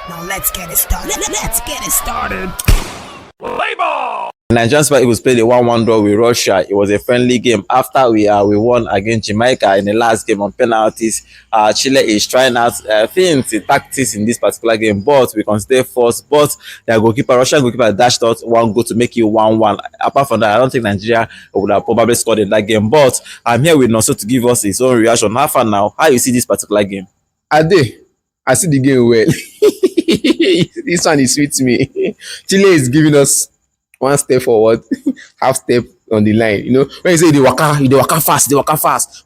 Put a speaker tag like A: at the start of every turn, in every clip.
A: Now let's get it started. Let's get it started.
B: Play ball!
C: Nigerian Super Eagles played a 1-1 draw with Russia. It was a friendly game. After we won against Jamaica in the last game on penalties, Chile is trying out things, tactics in this particular game, but we consider first. But their goalkeeper, Russian goalkeeper, dashed out one goal to make it 1-1. Apart from that, I don't think Nigeria would have probably scored in that game. But I'm here with Nonso to give us his own reaction. How far now? How you see this particular game?
D: I see the game well. This one is sweet to me. Chile is giving us one step forward, half step on the line. You know, when you say they waka fast.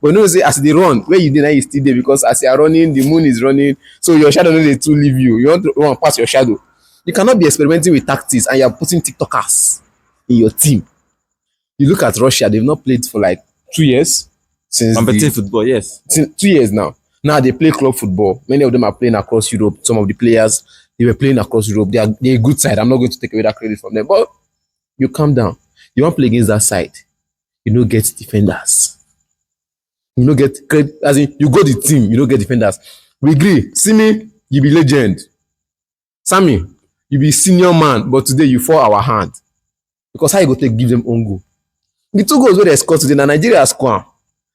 D: But you know, say as they run, where you dey now you still there because as you are running, the moon is running, so your shadow no dey too leave you. You want to run past your shadow. You cannot be experimenting with tactics and you are putting TikTokers in your team. You look at Russia; they've not played for like 2 years since
C: Competitive football, yes.
D: Since 2 years now. Now they play club football. Many of them are playing across Europe. Some of the players they were playing across Europe. They're a good side. I'm not going to take away that credit from them, but you calm down. You want to play against that side. You don't get defenders. You don't get credit. As in, you go the team. You don't get defenders. We agree. Simi, you be legend. Sammy, you be senior man, but today you fall our hand because how you go take give them own goal? The 2 goals where they scored today, now Nigeria score.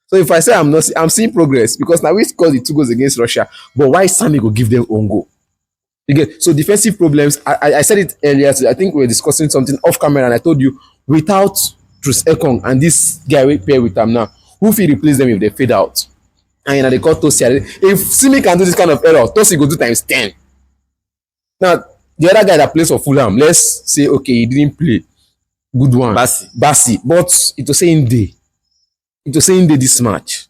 D: So if I say I'm seeing progress because now we scored the 2 goals against Russia, but why Sammy go give them own goal? Again, so defensive problems. I said it earlier today. I think we were discussing something off camera, and I told you without Truss Ekong and this guy we pair with them now, who will replace them if they fade out? And they call Tosi. If Simi can do this kind of error, Tosi go do times 10. Now the other guy that plays for Fulham, let's say okay, he didn't play. Good one, Bassi. But it was saying this match.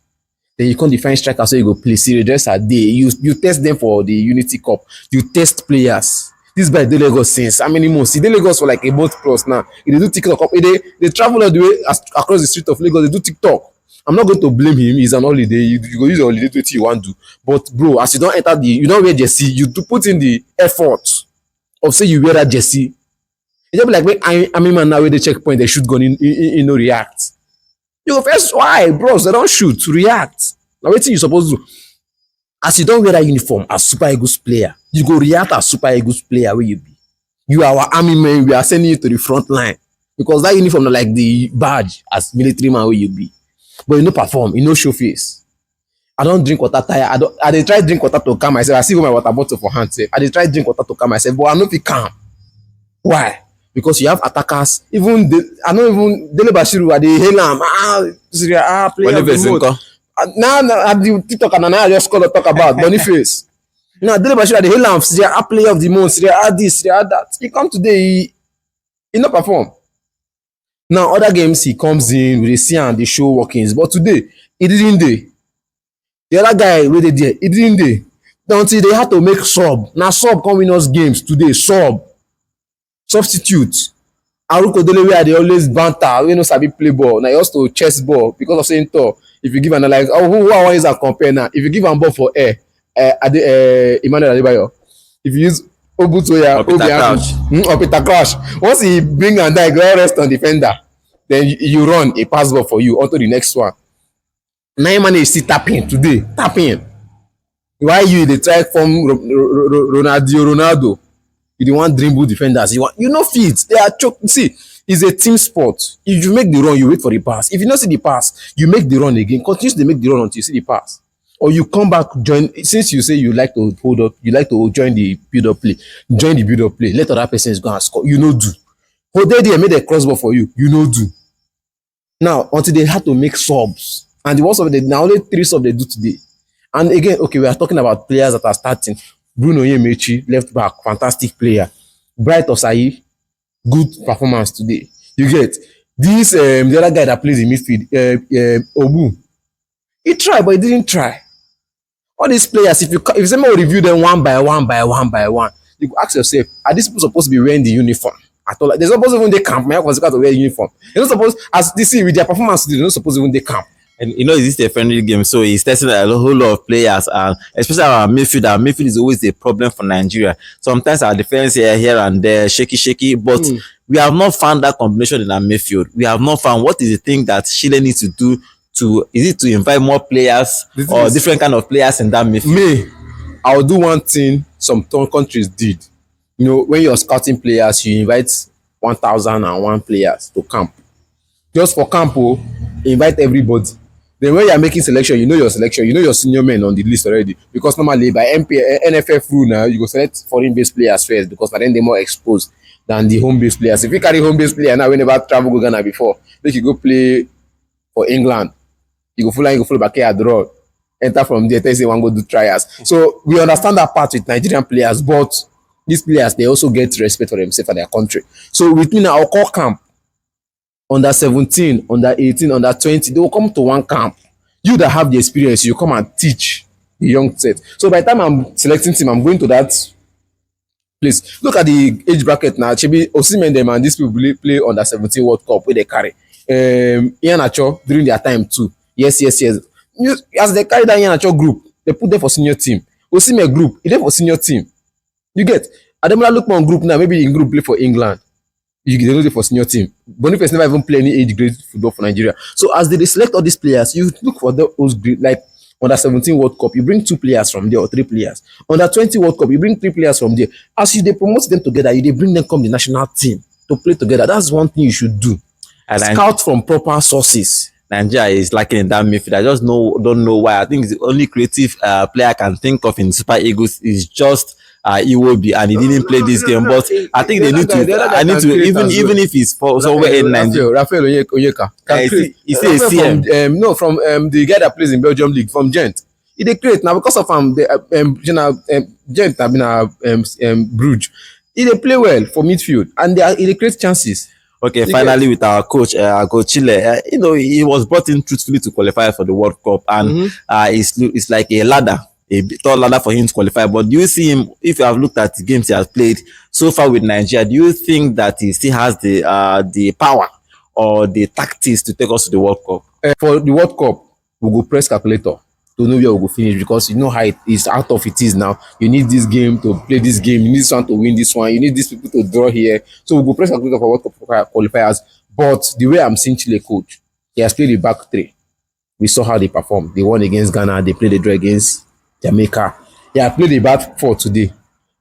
D: Then you can't define striker so you go play serious just a day. You test them for the Unity Cup. You test players. This guy dey Lagos since how many months? He dey Lagos for like a month plus now. He do TikTok. They travel all the way across the street of Lagos. They do TikTok. I'm not going to blame him. He's on holiday. You go use your holiday to what you want to do. But bro, as you don't enter you don't wear jersey. You do put in the effort of say you wear that jersey. It just be like when I'm man now where the checkpoint they shoot gun in no react. You go first why bros they don't shoot to react. Now wetin you suppose do? As you don't wear that uniform as Super Eagles player, you go react as Super Eagles player where you be. You are our army man, we are sending you to the front line. Because that uniform not like the badge as military man where you be. But you no perform, you no show face. I don't drink water tire. I dey try drink water to calm myself. I see my water bottle for hand. I dey try drink water to calm myself, but I no fit calm. Why? Because you have attackers, even I don't even Dele Bashiru at the Helam. Player of the month. Now at the TikTok and now I just call to talk about Boniface. Now Dele Bashiru at the Helam, they are player of the month, they are this, they are that. He come today, he not perform. Now other games he comes in, we see and they show workings, but today he didn't do. The other guy where they did, he didn't do. Until they had to make sub. Now sub come win us games today, substitute. Aruko Dele where they always banter, we no sabi play ball. Now he also chess ball because of saying tall. If you give an like, who is that compare now? If you give a ball for air, Emmanuel Adebayo. If you use Obutoya, or Peter Crouch, once he bring and die, go rest on defender. Then you run a pass ball for you onto the next one. Now man is still tapping today, tapping. Why you they try from Ronaldo? You don't want dribble defenders. You know fit. They are choke. See, it's a team sport. If you make the run, you wait for the pass. If you not see the pass, you make the run again. Continue to make the run until you see the pass. Or you come back, join. Since you say you like to hold up, you like to join the build-up play. Join the build-up play. Let other persons go and score. You know do. Hold there, made a crossbar for you. You know do. Now, until they had to make subs. And the ones of them, now only 3 subs they do today. And again, okay, we are talking about players that are starting. Bruno Yemechi, left back, fantastic player. Bright Osayi, good performance today. You get this the other guy that plays in midfield, Obu. He tried, but he didn't try. All these players, if someone review them one by one, you ask yourself, are these people supposed to be wearing the uniform? At all? They're supposed to even they camp. My was to wear uniform. They're not supposed, as they see with their performance, they're not supposed to even they camp.
C: And you know, it's a friendly game, so he's testing a whole lot of players, and especially our midfield. Our midfield is always a problem for Nigeria. Sometimes our defense here and there, shaky, but we have not found that combination in our midfield. We have not found what is the thing that Chile needs to do is it to invite more players or different kind of players in that midfield?
D: I'll do one thing some countries did. You know, when you're scouting players, you invite 1,001 players to camp. Just for camp, oh, invite everybody. Then when you are making selection, you know your selection, you know your senior men on the list already. Because normally by NFF rule now, you go select foreign-based players first because then they're more exposed than the home-based players. If you carry home-based player now, we never travel go Ghana before, they should go play for England. You go follow back here draw, enter from there, tell you say one go do trials. So we understand that part with Nigerian players, but these players they also get respect for themselves and their country. So within our core camp, under 17, under 18, under 20, they will come to one camp. You that have the experience, you come and teach the young set. So by the time I'm selecting team, I'm going to that place. Look at the age bracket now. Chibi Osimhen them and these people play under 17 World Cup where they carry. Ian Acho during their time too. Yes. As they carry that Ian Acho group, they put them for senior team. Osimhen group, they for senior team. You get Ademola Lookman group now, maybe in group play for England. They don't play for senior team. Boniface never even play any age grade football for Nigeria. So as they select all these players, you look for those grade, like under 17 World Cup, you bring 2 players from there or 3 players. Under 20 World Cup, you bring 3 players from there. As they promote them together, they bring them come the national team to play together. That's one thing you should do. And scout from proper sources.
C: Nigeria is lacking in that midfield. I just don't know why. I think the only creative player I can think of in Super Eagles is just Iwobi, and he didn't play this game. But I think they need to. I need to even if he's for somewhere in Nigeria.
D: Rafael Onyeka.
C: He's a CM.
D: No, from the guy that plays in Belgium League from Gent. He dey create now because of Gent have been Bruges. He dey play well for midfield and he dey create chances.
C: Okay, finally with our coach, Coach Chelle, he was brought in truthfully to qualify for the World Cup, and it's like a ladder, a tall ladder for him to qualify. But do you see him, if you have looked at the games he has played so far with Nigeria, do you think that he still has the power or the tactics to take us to the World Cup?
D: For the World Cup, we go press calculator to know where we go finish, because you know how it is out of it is now. You need this game to play this game. You need this one to win this one. You need these people to draw here. So we go press calculator for World Cup qualifiers. But the way I'm seeing Chile coach, he has played the back 3. We saw how they performed. They won against Ghana. They played the draw against Jamaica. They played the back 4 today.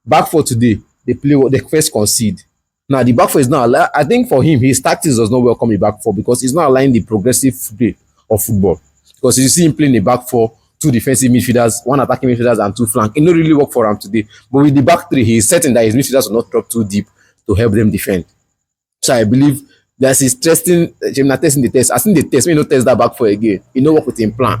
D: Back 4 today, they play what they first concede. Now the back 4 is not. I think for him, his tactics does not welcome the back 4 because he's not aligning the progressive play of football. Because you see him playing the back 4. 2 defensive midfielders, 1 attacking midfielders, and 2 flank. It don't really work for him today. But with the back 3, he is certain that his midfielders will not drop too deep to help them defend. So I believe that's his testing the test. I think the test, when you test that back 4 again, you know work with him plan.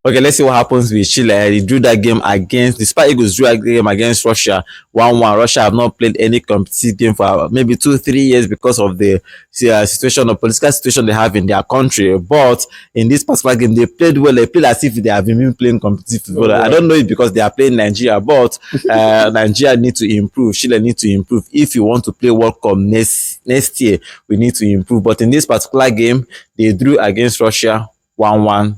C: Okay, let's see what happens with Chile. He drew that game against the Super Eagles drew a game against Russia 1-1. Russia have not played any competitive game for maybe 2-3 years because of the situation or political situation they have in their country. But in this particular game, they played well. They played as if they have been playing competitive football. I don't know it because they are playing Nigeria, but Nigeria need to improve. Chile need to improve. If you want to play World Cup next year, we need to improve. But in this particular game, they drew against Russia 1-1.